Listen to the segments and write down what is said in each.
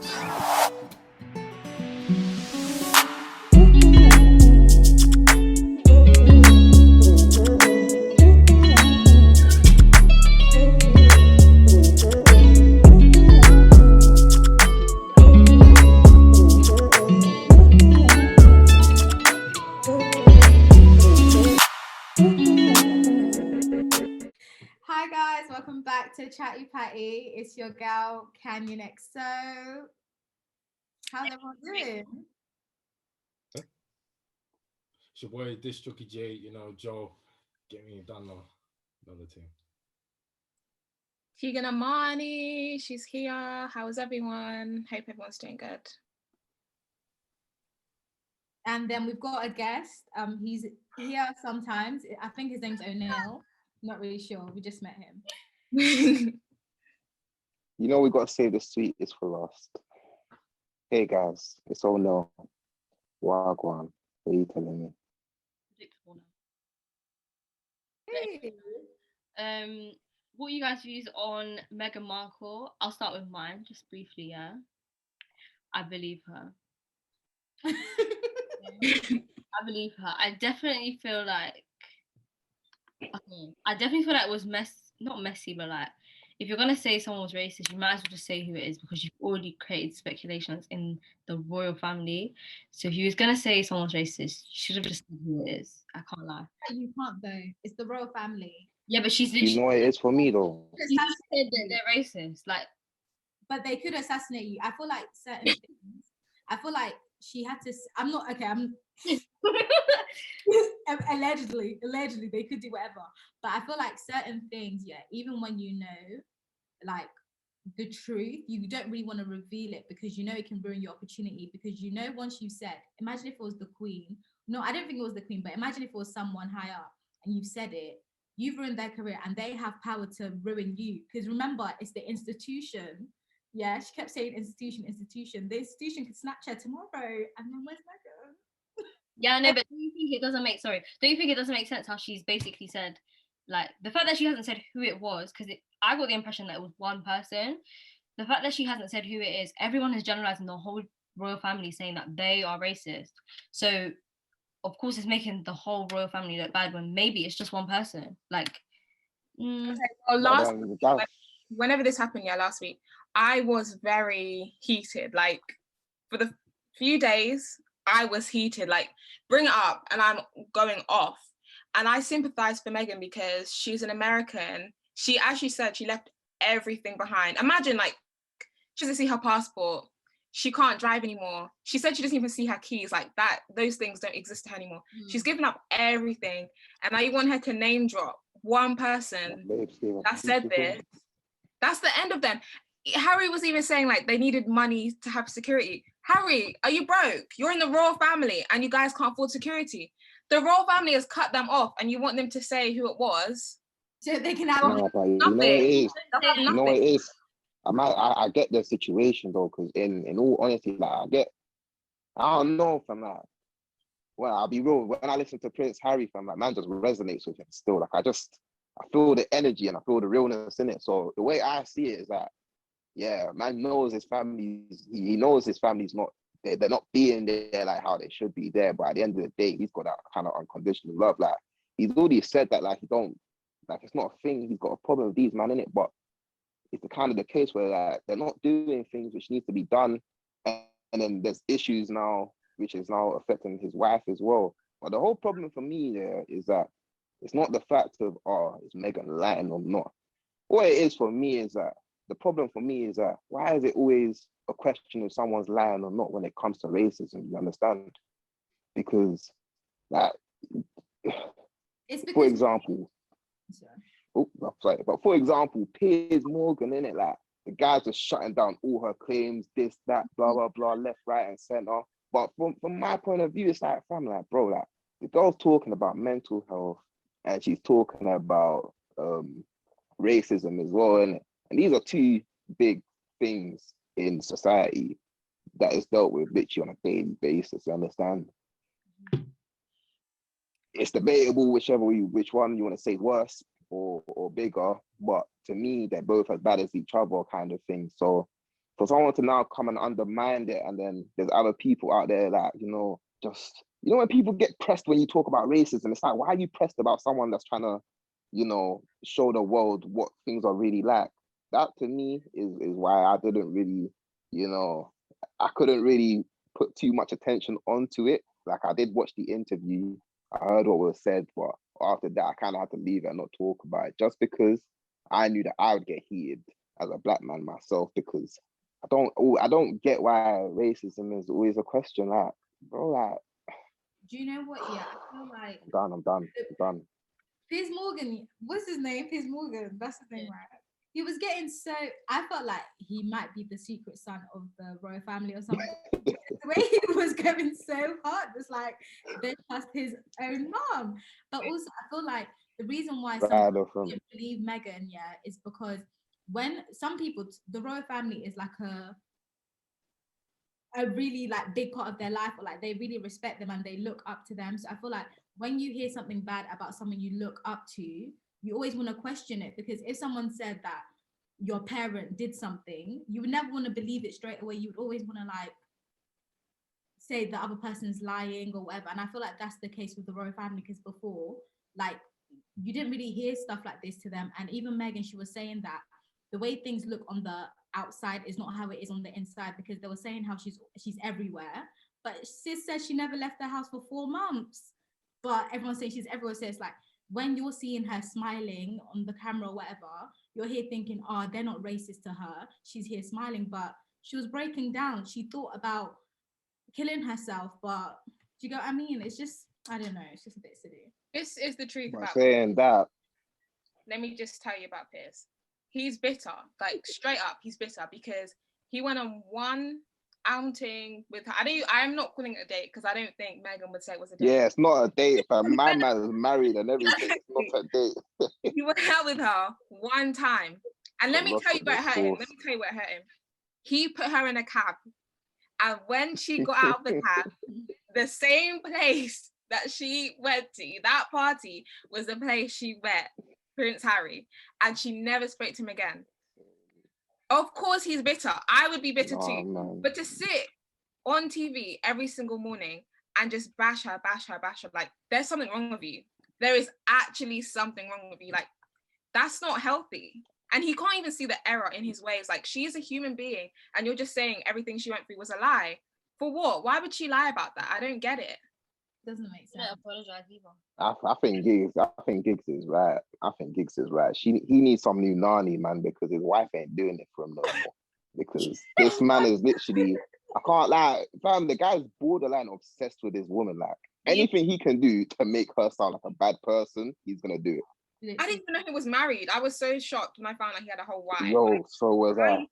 Hi guys, welcome back to Chatty Patty. It's your girl Kanyinxo. How's everyone doing? It's your boy, Dish Jockey J, Joe, get me done now. Another team. Teaganimani, she's here. How's everyone? Hope everyone's doing good. And then we've got a guest. He's here sometimes. I think his name's O'Neill. Not really sure. We just met him. You know we got to save the sweetest for last. Hey guys, it's O'Neill. Wagwan. What are you telling me? Hey. What are you guys' views on Meghan Markle? I'll start with mine, just briefly, yeah. I believe her. I believe her. I definitely feel like it was not messy, but like if you're gonna say someone was racist, you might as well just say who it is because you've already created speculations in the royal family. So if you was gonna say someone's racist, you should have just said who it is. I can't lie. You can't though. It's the royal family. Yeah, but she's You know what it is for me though. She said that they're racist, like. But they could assassinate you. I feel like certain things. I feel like she had to. I'm not okay. I'm allegedly they could do whatever. But I feel like certain things, yeah, even when you know, like the truth, you don't really want to reveal it because you know it can ruin your opportunity. Because you know once you said, imagine if it was the Queen. No, I don't think it was the Queen, but imagine if it was someone high up and you said it. You've ruined their career and they have power to ruin you. Because remember, it's the institution. Yeah, she kept saying institution. The institution could snatch her tomorrow. And then where's Meghan? Yeah, no, but don't you think it doesn't make sense how she's basically said, like, the fact that she hasn't said who it was, because I got the impression that it was one person. The fact that she hasn't said who it is, everyone has generalized in the whole royal family saying that they are racist. So of course it's making the whole royal family look bad when maybe it's just one person. Like, Okay, well, whenever this happened, last week, I was very heated. Like, for the few days, I was heated. Like, bring it up, and I'm going off. And I sympathize for Meghan because she's an American. She actually said she left everything behind. Imagine, like, she doesn't see her passport. She can't drive anymore. She said she doesn't even see her keys. Like that, those things don't exist to her anymore. She's given up everything. And now you want her to name drop one person that said this. That's the end of them. Harry was even saying like they needed money to have security. Harry, are you broke? You're in the royal family and you guys can't afford security. The royal family has cut them off and you want them to say who it was. So they can have nothing. You know what it is? I get the situation though, because in all honesty, like I don't know from like, well, I'll be real. When I listen to Prince Harry, from like, man just resonates with him still. Like I feel the energy and I feel the realness in it. So the way I see it is that, yeah, man knows his family's. He knows his family's not. They're not being there like how they should be there. But at the end of the day, he's got that kind of unconditional love. Like he's already said that, like he don't, like it's not a thing. He's got a problem with these man in it, but it's the kind of the case where like they're not doing things which needs to be done, and then there's issues now which is now affecting his wife as well. But the whole problem for me there is that it's not the fact of is Meghan lying or not. What it is for me is that the problem for me is that why is it always a question if someone's lying or not when it comes to racism? You understand? Because like, for example. Oh, sorry. But for example, Piers Morgan, innit? Like the guys are shutting down all her claims, this, that, blah, blah, blah, left, right, and center. But from my point of view, it's like, fam, like, bro, like the girl's talking about mental health and she's talking about racism as well. And these are two big things in society that is dealt with literally on a daily basis, you understand? It's debatable which one you want to say worse or bigger, but to me they're both as bad as each other kind of thing. So for someone to now come and undermine it, and then there's other people out there that, just, when people get pressed when you talk about racism, it's like, why are you pressed about someone that's trying to, show the world what things are really like? That to me is why I didn't really, I couldn't really put too much attention onto it. Like, I did watch the interview, I heard what was said, but after that, I kind of had to leave it and not talk about it, just because I knew that I would get heated as a black man myself, because I don't get why racism is always a question. Like, bro, like, do you know what? Yeah, I feel like I'm done. Piers Morgan, what's his name? Piers Morgan, that's his name, right? He was getting so, I felt like he might be the secret son of the royal family or something. The way he was going so hard was like, they trust his own mom. But also, I feel like the reason why some people didn't believe Meghan, is because when some people, the royal family is like a really like big part of their life, or like they really respect them and they look up to them. So I feel like when you hear something bad about someone you look up to, you always want to question it, because if someone said that your parent did something, you would never want to believe it straight away. You would always want to like say the other person's lying or whatever. And I feel like that's the case with the royal family, because before, like, you didn't really hear stuff like this to them. And even Meghan, she was saying that the way things look on the outside is not how it is on the inside, because they were saying how she's everywhere, but sis says she never left the house for 4 months, but everyone's saying she's everywhere. So it's like, when you're seeing her smiling on the camera or whatever, you're here thinking, oh, they're not racist to her, she's here smiling, but she was breaking down. She thought about killing herself. But do you get what I mean? It's just, I don't know, it's just a bit silly. This is the truth about saying that. Let me just tell you about Piers. He's bitter, like straight up, he's bitter because he went on one outing with her. I'm not calling it a date because I don't think Meghan would say it was a date. Yeah, it's not a date. But my man is married and everything. It's not a date. He went out with her one time. And let me tell you what hurt him. He put her in a cab. And when she got out of the cab, the same place that she went to, that party, was the place she met Prince Harry. And she never spoke to him again. Of course he's bitter. I would be bitter too. Man. But to sit on TV every single morning and just bash her, like, there's something wrong with you. There is actually something wrong with you. Like, that's not healthy. And he can't even see the error in his ways. Like, she is a human being and you're just saying everything she went through was a lie. For what? Why would she lie about that? I don't get it. Doesn't make sense. I don't apologize either. I think Giggs is right. He needs some new nanny, man, because his wife ain't doing it for him no more. Because this man is literally, I can't lie, fam, the guy's borderline obsessed with this woman. Like, anything he can do to make her sound like a bad person, he's gonna do it. I didn't even know he was married. I was so shocked when I found out he had a whole wife. Yo, so was I.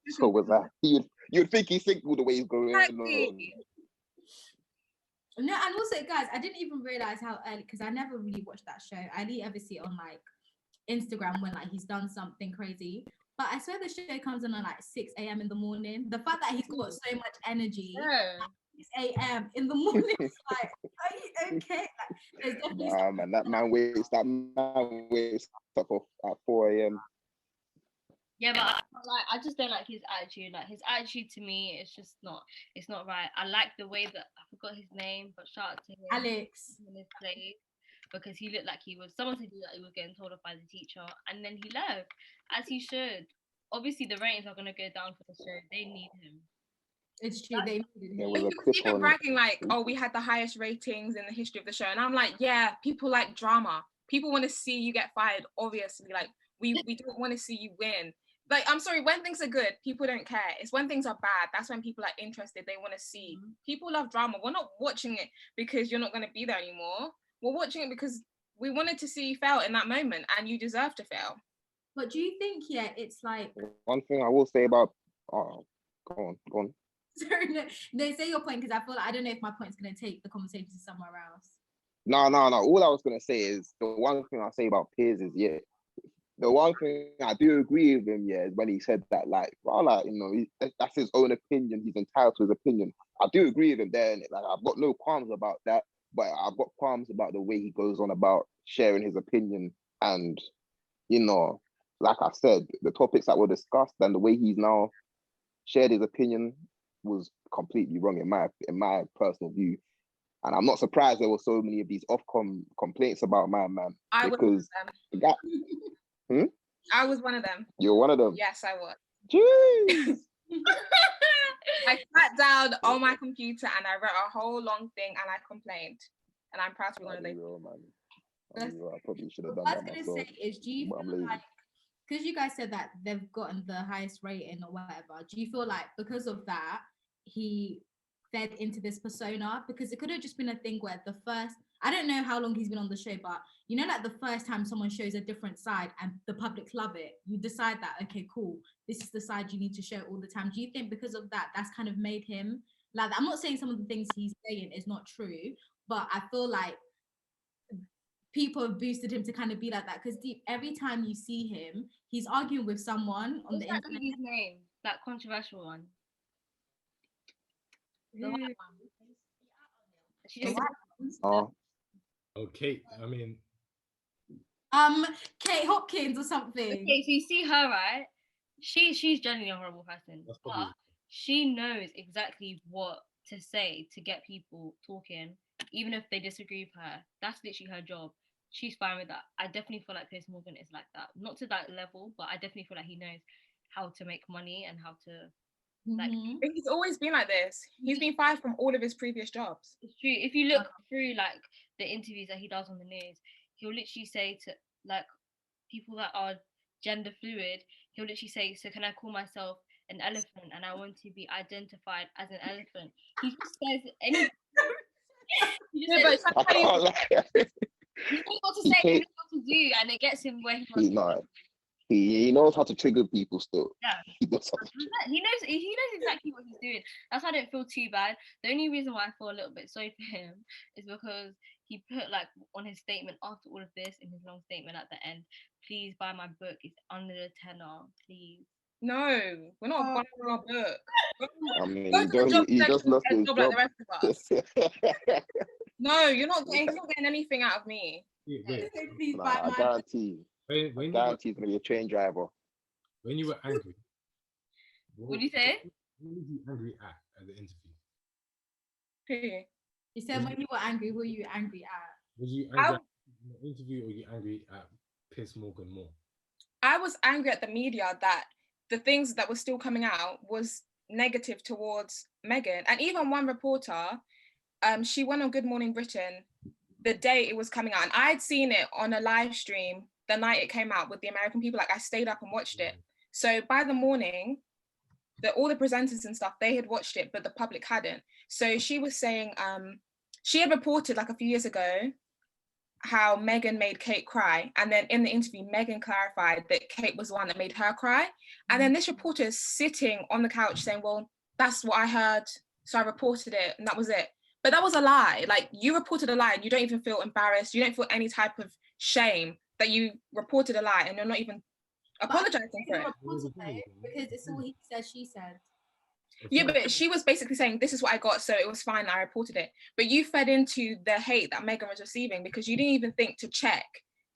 You'd think he's single the way he's going. No, and also, guys, I didn't even realize how early, because I never really watched that show. I only ever see it on like Instagram when like he's done something crazy. But I swear the show comes on at like 6 a.m. in the morning. The fact that he's got so much energy at 6 a.m. in the morning, is like, are you okay? Like, there's definitely man, that man wakes up at 4 a.m. Yeah, but I just don't like his attitude. Like, his attitude to me, it's not right. I like the way that, I forgot his name, but shout out to him. Alex. In his place, because he looked like someone said that he was getting told off by the teacher, and then he left, as he should. Obviously, the ratings are going to go down for the show. They need him. It's true, they needed him. He was even bragging like, oh, we had the highest ratings in the history of the show. And I'm like, yeah, people like drama. People want to see you get fired, obviously. Like, we don't want to see you win. Like, I'm sorry, when things are good, people don't care. It's when things are bad, that's when people are interested. They want to see. People love drama. We're not watching it because you're not going to be there anymore. We're watching it because we wanted to see you fail in that moment, and you deserve to fail. But do you think, it's like... One thing I will say about... go on. Sorry, no, say your point, because I feel like I don't know if my point's going to take the conversation to somewhere else. No. All I was going to say is, the one thing I'll say about Piers is, the one thing I do agree with him, is when he said that, like, well, like, that's his own opinion. He's entitled to his opinion. I do agree with him there. Like, I've got no qualms about that, but I've got qualms about the way he goes on about sharing his opinion. And, like I said, the topics that were discussed and the way he's now shared his opinion was completely wrong in my personal view. And I'm not surprised there were so many of these Ofcom complaints about my man. I was one of them. I was one of them. You're one of them? Yes, I was. Jeez. I sat down on my computer and I wrote a whole long thing and I complained. And I'm proud to be one of those. I probably should have done What I that was going myself. to say is, do you feel like, because you guys said that they've gotten the highest rating or whatever, do you feel like because of that, he fed into this persona? Because it could have just been a thing where the first, I don't know how long he's been on the show, but you know, like the first time someone shows a different side and the public love it, you decide that, okay, cool, this is the side you need to show all the time. Do you think because of that, that's kind of made him like that? I'm not saying some of the things he's saying is not true, but I feel like people have boosted him to kind of be like that, because every time you see him, he's arguing with someone on the internet. What's his name? That controversial one. The white one. She just Okay, I mean, Kate Hopkins or something. Okay, so you see her, right? She's generally a horrible person, but she knows exactly what to say to get people talking, even if they disagree with her. That's literally her job. She's fine with that. I definitely feel like Piers Morgan is like that. Not to that level, but I definitely feel like he knows how to make money and how to like. He's always been like this. He's been fired from all of his previous jobs. It's true. If you look through like the interviews that he does on the news, he'll literally say to like people that are gender fluid, he'll literally say, so can I call myself an elephant and I want to be identified as an elephant? He just says anything. He just says, I can't lie. he knows what to say, he knows what to do, and it gets him where he wants to go. He knows how to trigger people still. Yeah. He knows exactly what he's doing. That's why I don't feel too bad. The only reason why I feel a little bit sorry for him is because he put like on his statement after all of this, in his long statement at the end, please buy my book, it's under the tenner, please. No, we're not buying our book. I mean, he just lost his job. Like the rest of us. No, you're not getting anything out of me. I guarantee. I guarantee he's gonna be a train driver. When you were angry, what do you say? Who were you angry at the interview? Who? You said when you were angry, who were you angry at? Was you angry at the interview, or were you angry at Piers Morgan more? I was angry at the media that the things that were still coming out was negative towards Meghan. And even one reporter, she went on Good Morning Britain the day it was coming out. And I'd seen it on a live stream the night it came out with the American people. Like I stayed up and watched it. So by the morning, all the presenters and stuff, they had watched it, but the public hadn't. So she was saying, she had reported like a few years ago how Meghan made Kate cry. And then in the interview, Meghan clarified that Kate was the one that made her cry. And then this reporter is sitting on the couch saying, well, that's what I heard, so I reported it, and that was it. But that was a lie. Like, you reported a lie and you don't even feel embarrassed. You don't feel any type of shame that you reported a lie and you're not even apologizing for it. Because it's all he said, she said. Yeah, but she was basically saying, this is what I got, so it was fine, I reported it. But you fed into the hate that Meghan was receiving because you didn't even think to check,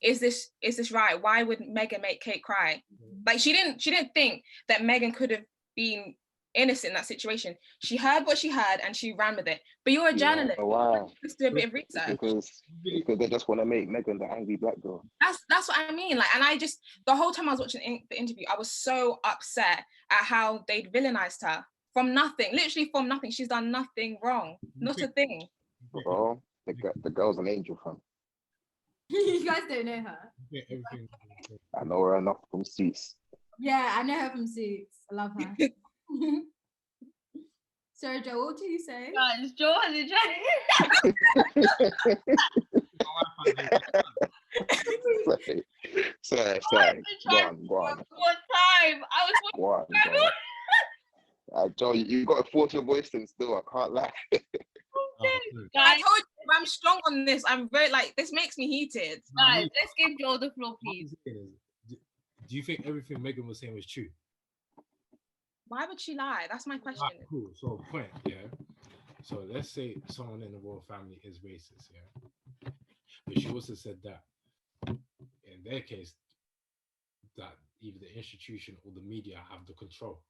is this right? Why would Meghan make Kate cry? Like, she didn't think that Meghan could have been innocent in that situation. She heard what she heard and she ran with it. But you're a journalist. Oh, wow. Just do a bit of research. Because they just want to make Meghan the angry black girl. That's what I mean. Like, and I just, the whole time I was watching the interview, I was so upset at how they'd villainized her from nothing. Literally from nothing. She's done nothing wrong. Not a thing. Oh, the girl's an angel, fam. You guys don't know her. I know her enough from Suits. Yeah, I know her from Suits. I love her. So, Joe, what do you say? It's Joe and the Sorry. Go on. One time. I was Joe, you got to force your voice in still. I can't lie. I told you, I'm strong on this. I'm very this makes me heated. Guys, let's give Joe the floor, please. Do you think everything Meghan was saying was true? Why would she lie? That's my question. Right, cool. So, point, yeah. So let's say someone in the royal family is racist, yeah. But she also said that in their case, that either the institution or the media have the control.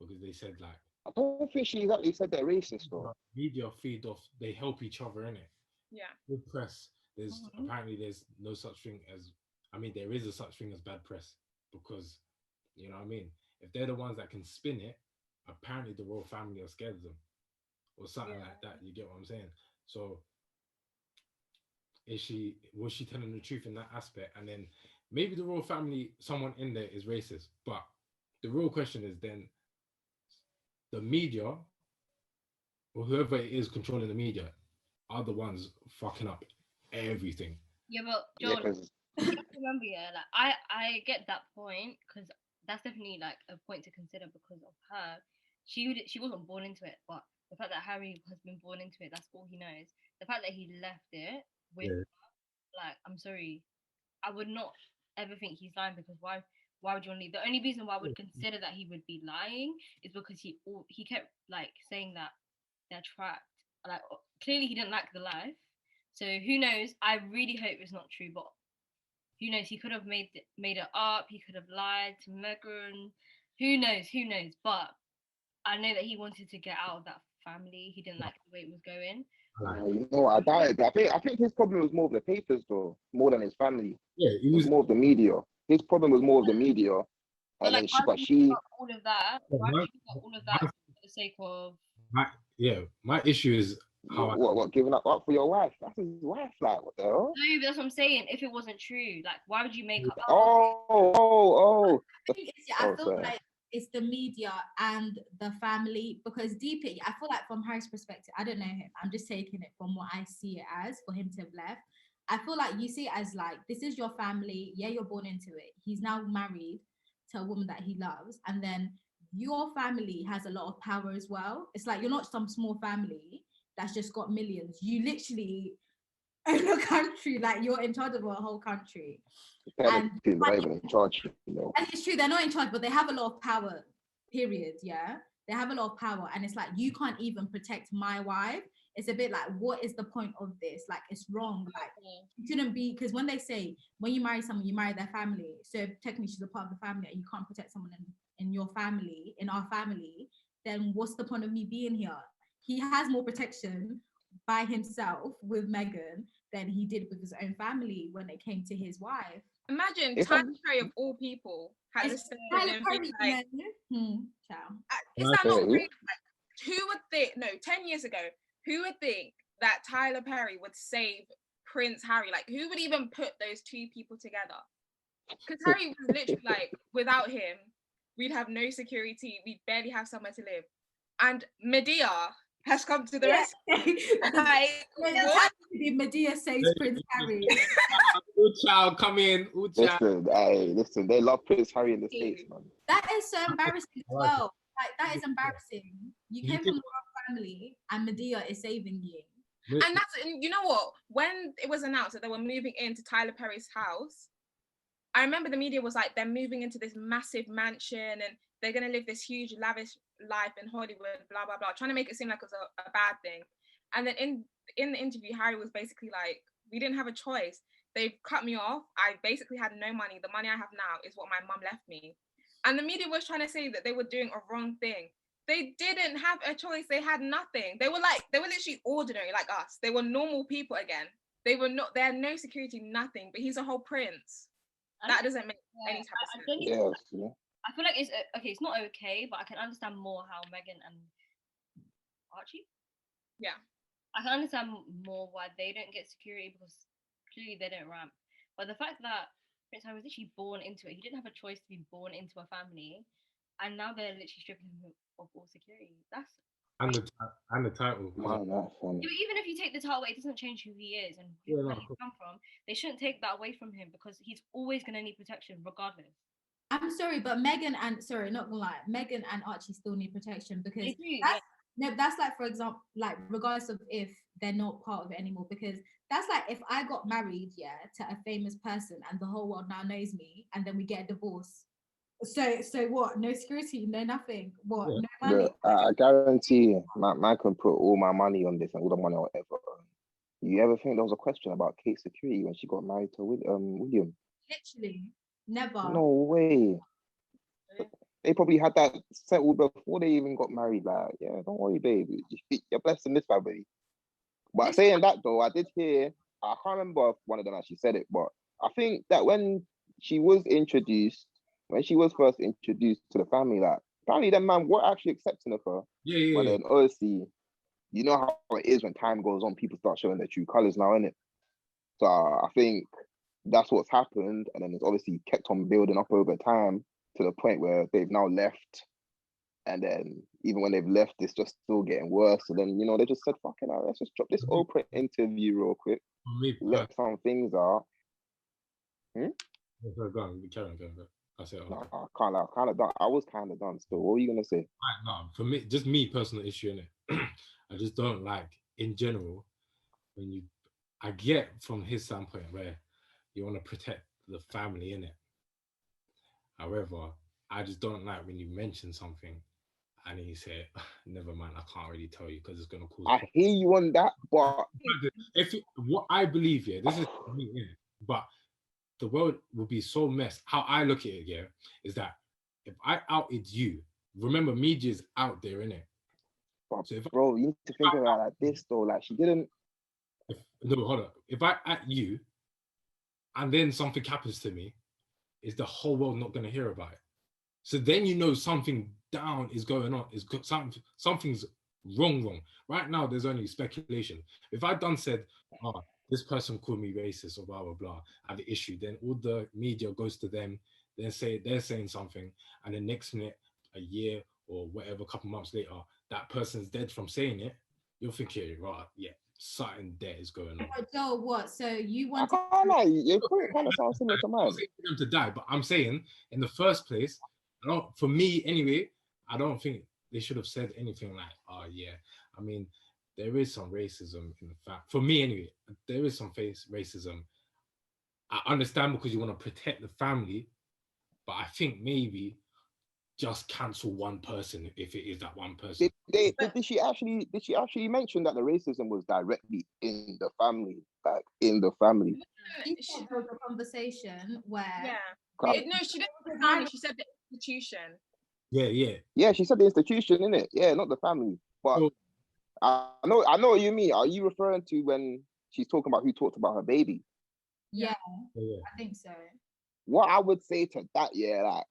because they said like I don't think she exactly said they're racist though. media feed off, they help each other in it. Yeah. Good press. There's apparently there's no such thing as, I mean, there is a such thing as bad press, because you know what I mean. If they're the ones that can spin it, apparently the royal family are scared of them, or something like that. You get what I'm saying? So, was she telling the truth in that aspect? And then maybe the royal family, someone in there is racist, but the real question is then the media or whoever it is controlling the media are the ones fucking up everything. Yeah, but Joel, remember, like I get that point, because that's definitely like a point to consider because of her. She wasn't born into it, but the fact that Harry has been born into it, that's all he knows. The fact that he left it with her, like, I'm sorry, I would not ever think he's lying, because why would you want to leave? The only reason why I would consider that he would be lying is because he kept like saying that they're trapped. Like, clearly he didn't like the life. So who knows? I really hope it's not true, but who knows? He could have made it up. He could have lied to Meghan. Who knows? Who knows? But I know that he wanted to get out of that family. He didn't like the way it was going. You know, I doubt it. I think his problem was more of the papers, though, more than his family. Yeah, it was more of the media. His problem was more of the media. But like, why would you give up all of that? Why would you give up all of that for the sake of? My issue is how what giving up for your wife? That's his wife, like, what the hell? No, but that's what I'm saying. If it wasn't true, like, why would you make up? I feel like it's the media and the family, because deeply, I feel like from Harry's perspective, I don't know him. I'm just taking it from what I see it as for him to have left. I feel like you see it as like, this is your family. Yeah, you're born into it. He's now married to a woman that he loves. And then your family has a lot of power as well. It's like, you're not some small family that's just got millions. You literally own a country, like you're in charge of a whole country. And they're not even in charge, you know. And it's true, they're not in charge, but they have a lot of power, period. Yeah, they have a lot of power, and it's like, you can't even protect my wife. It's a bit like, what is the point of this? Like, it's wrong. Like, you shouldn't be, because when they say when you marry someone, you marry their family. So technically she's a part of the family, and you can't protect someone in your family, in our family, then what's the point of me being here? He has more protection by himself with Meghan than he did with his own family when it came to his wife. Imagine Tyler Perry of all people had to step in and be like, is that not crazy? Like, who would think, no, 10 years ago, who would think that Tyler Perry would save Prince Harry? Like, who would even put those two people together? Because Harry was literally like, without him, we'd have no security, we'd barely have somewhere to live. And Medea has come to the rescue. Medea saves Prince Harry. Child, come in. Listen, they love Prince Harry in the States, man. That is so embarrassing as well. Like, that is embarrassing. You came from a royal family, and Medea is saving you. And that's, you know what? When it was announced that they were moving into Tyler Perry's house, I remember the media was like, they're moving into this massive mansion and they're going to live this huge, lavish life in Hollywood, blah, blah, blah, trying to make it seem like it was a bad thing. And then in the interview, Harry was basically like, we didn't have a choice. They've cut me off. I basically had no money. The money I have now is what my mum left me. And the media was trying to say that they were doing a wrong thing. They didn't have a choice. They had nothing. They were literally ordinary like us. They were normal people again. They had no security, nothing, but he's a whole prince. That doesn't make any type of sense. I feel like it's okay. It's not okay, but I can understand more how Meghan and Archie. Yeah, I can understand more why they don't get security, because clearly they don't ramp. But the fact that Prince Harry was literally born into it, he didn't have a choice to be born into a family, and now they're literally stripping him of all security. That's and the title. Even if you take the title away, it doesn't change who he is and where he's come from. They shouldn't take that away from him, because he's always going to need protection regardless. I'm sorry, but Meghan and Archie still need protection, because that's like, for example, like, regardless of if they're not part of it anymore, because that's like, if I got married, to a famous person and the whole world now knows me, and then we get a divorce. So what? No security, no nothing. What? No money. I guarantee I can put all my money on this and all the money or whatever. You ever think there was a question about Kate's security when she got married to William? Literally, never. No way. They probably had that settled before they even got married. Like, yeah, don't worry, babe. You're blessed in this family. But saying that though, I did hear, I can't remember if one of them actually said it, but I think that when she was first introduced to the family, like, apparently them man were actually accepting of her. Yeah. But then obviously, you know how it is when time goes on, people start showing their true colors now, innit? So I think that's what's happened. And then it's obviously kept on building up over time to the point where they've now left. And then even when they've left, it's just still getting worse. So then, they just said, fucking hell, let's just drop this Oprah interview real quick. Let some things out. Go on, carry on. That's it. No, I can't lie, I was kind of done still. What were you going to say? No, for me, just me, personal issue, innit? I just don't like, in general, when I get from his standpoint where you want to protect the family, innit? However, I just don't like when you mention something and then you say, never mind, I can't really tell you because it's going to cause I hear you on that, but what I believe, this is me, but the world will be so messed. How I look at it, is that if I outed you, remember, media's out there, innit? So bro, you need to think about it like this though. Like, she didn't. No, hold on. If I at you and then something happens to me, is the whole world not going to hear about it? So then something down is going on. Something's wrong. Right now, there's only speculation. If I said, oh, this person called me racist or blah, blah, blah, I have an issue, then all the media goes to them, they're saying something, and the next minute, a year or whatever, a couple months later, that person's dead from saying it, you're thinking, right, yeah, something there is going on. Joel, what? So you want I can't lie, your point kind of sounds similar to mine. I'm saying for them to die, but I'm saying in the first place, for me anyway, I don't think they should have said anything like, oh yeah, I mean, there is some racism in the fact. For me anyway, there is some racism. I understand because you want to protect the family, but I think maybe just cancel one person if it is that one person. Did she actually mention that the racism was directly in the family, like in the family? She said there was a conversation where no, she didn't say the family. She said the institution. Yeah, she said the institution, innit? Yeah, not the family. But I know what you mean. Are you referring to when she's talking about who talked about her baby? Yeah, I think so. What I would say to that, like,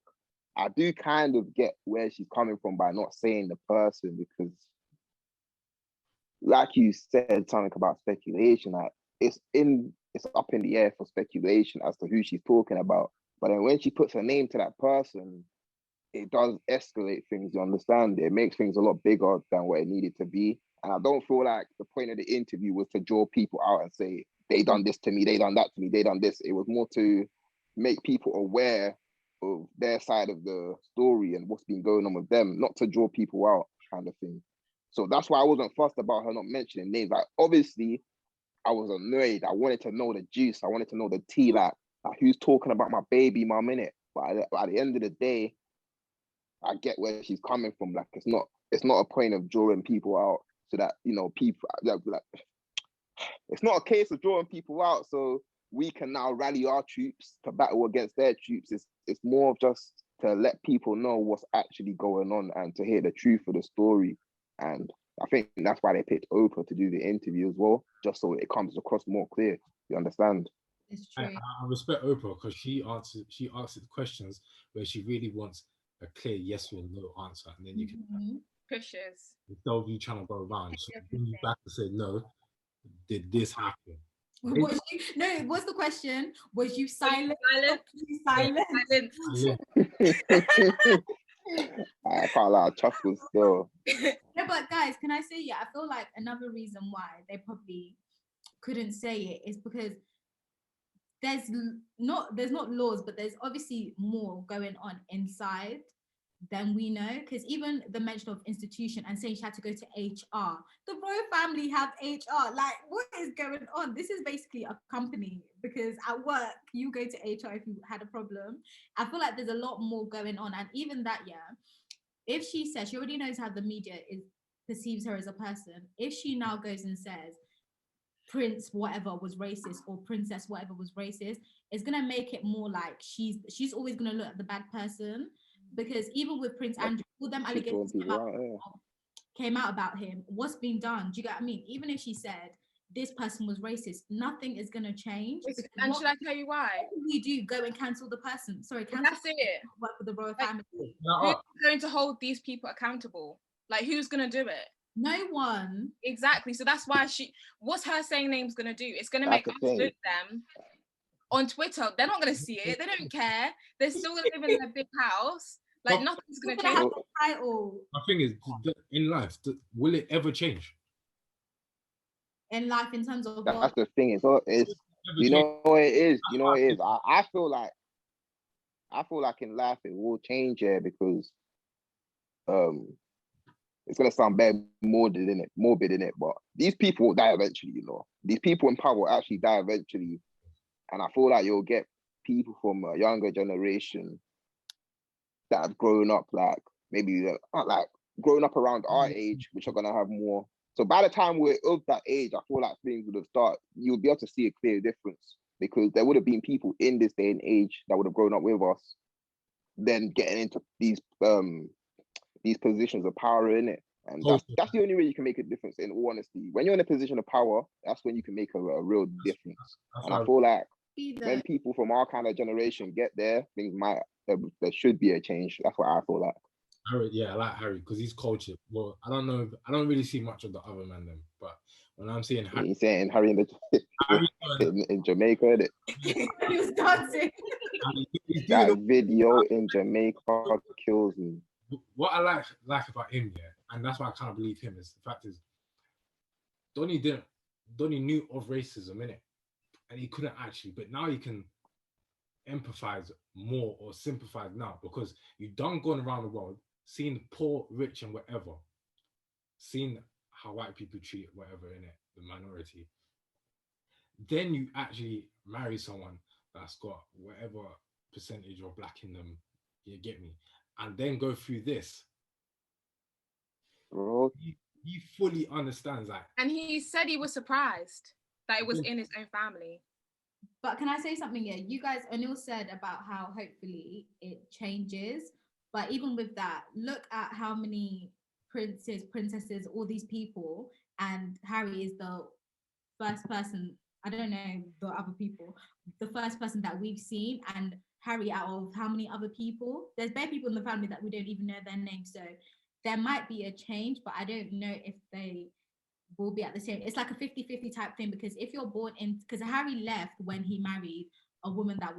I do kind of get where she's coming from by not saying the person, because like you said, something about speculation, like it's up in the air for speculation as to who she's talking about. But then when she puts her name to that person, it does escalate things, you understand? It makes things a lot bigger than what it needed to be. And I don't feel like the point of the interview was to draw people out and say, they done this to me, they done that to me, they done this. It was more to make people aware of their side of the story and what's been going on with them, not to draw people out, kind of thing. So that's why I wasn't fussed about her not mentioning names. Like, obviously, I was annoyed. I wanted to know the juice. I wanted to know the tea, like who's talking about my baby mum, innit? But at the end of the day, I get where she's coming from. Like, it's not a point of drawing people out so that, people, like, it's not a case of drawing people out so we can now rally our troops to battle against their troops. It's more of just to let people know what's actually going on and to hear the truth of the story. And I think that's why they picked Oprah to do the interview as well, just so it comes across more clear. You understand? It's true. I respect Oprah because she answered questions where she really wants a clear yes or no answer, and then you can pushes. Instead of you trying to go around, so bring you back to say no. Did this happen? What's the question? Was you silent? Silent. I can't lie, chuckles still. No, but guys, can I say, I feel like another reason why they probably couldn't say it is because there's not laws, but there's obviously more going on inside than we know, because even the mention of institution and saying she had to go to HR, the royal family have HR. Like, what is going on? This is basically a company, because at work you go to HR if you had a problem. I feel like there's a lot more going on, and even that, if she says, she already knows how the media perceives her as a person. If she now goes and says Prince whatever was racist or Princess whatever was racist, it's gonna make it more like she's always gonna look at the bad person. because even with Prince Andrew, all them She's allegations throwing people out, yeah. came out about him. What's been done? Do you get what I mean? Even if she said this person was racist, nothing is gonna change. And should I tell you why? What do we do? Go and cancel the person? Sorry, cancel. That's it. Work with the royal Like, family. Who's going to hold these people accountable? Like, who's gonna do it? No one. Exactly. So that's why what's her saying name's gonna do? It's gonna make us look them on Twitter. They're not gonna see it. They don't care. They're still gonna live in their big house. Like, nothing's gonna change. My thing is, in life, will it ever change? In life, in terms of that's the thing. It's you know what it is. You know what it is. I feel like in life it will change, yeah, because it's gonna sound bad, morbid in it, but these people will die eventually. You know, these people in power will actually die eventually, and I feel like you'll get people from a younger generation that have grown up, like maybe like growing up around our age, which are gonna have more. So by the time we're of that age, I feel like things would have started. You'll be able to see a clear difference because there would have been people in this day and age that would have grown up with us, then getting into these positions of power in it. And that's the only way you can make a difference, in all honesty. When you're in a position of power, that's when you can make a real difference. And I feel like when people from our kind of generation get there, things there should be a change. That's what I feel like. Harry, yeah, I like Harry because he's cultured. Well, I don't know. I don't really see much of the other man then, but when I'm seeing Harry, he's saying Harry in Jamaica, he was dancing. That video in Jamaica kills me. What I like about him, yeah, and that's why I kind of believe him, is the fact is Donny knew of racism, innit? And he couldn't actually, but now he can empathize more or sympathize now because you've done gone around the world, seen the poor, rich, and whatever, seen how white people treat whatever in it, the minority. Then you actually marry someone that's got whatever percentage of black in them, you get me, and then go through this. Bro, he fully understands that. And he said he was surprised that it was in his own family. But can I say something here? You guys, Anil said about how hopefully it changes. But even with that, look at how many princes, princesses, all these people, and Harry is the first person, I don't know the other people, the first person that we've seen, and Harry out of how many other people? There's bare people in the family that we don't even know their names. So there might be a change, but I don't know if they will be at the same. It's like a 50-50 type thing, because if you're born in, because Harry left when he married a woman that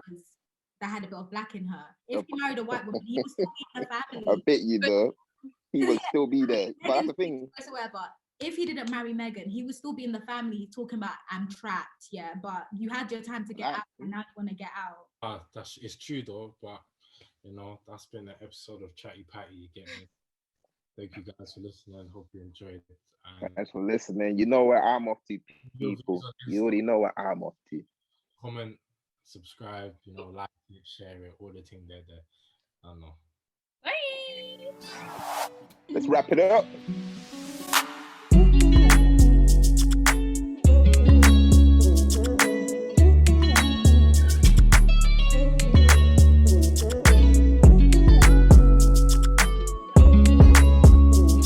had a bit of black in her. If he married a white woman, he would still be in the family. I bet you though, he would still be there. But that's the thing. Whatsoever. If he didn't marry Meghan, he would still be in the family talking about I'm trapped, yeah. But you had your time to get out, and now you want to get out. It's true though, but you know, that's been an episode of Chatty Patty, you get me? Thank you guys for listening. Hope you enjoyed it. And thanks for listening. You know where I'm off to, people. You already know where I'm off to. Comment, subscribe, you know, like it, share it, all the thing there. I don't know. Bye. Let's wrap it up.